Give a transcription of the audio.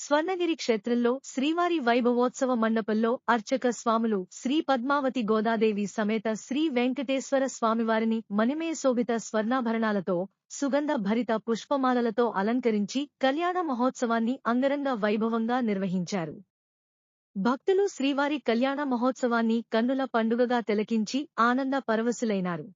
స్వర్ణగిరి క్షేత్రంలో శ్రీవారి వైభవోత్సవ మండపంలో అర్చక స్వాములు శ్రీ పద్మావతి గోదాదేవి సమేత శ్రీ వెంకటేశ్వర స్వామివారిని మణిమయశోభిత స్వర్ణాభరణాలతో సుగంధ భరిత పుష్పమాలలతో అలంకరించి కళ్యాణ మహోత్సవాన్ని అంగరంగ వైభవంగా నిర్వహించారు. భక్తులు శ్రీవారి కళ్యాణ మహోత్సవాన్ని కన్నుల పండుగగా తిలకించి ఆనంద పరవశులైనారు.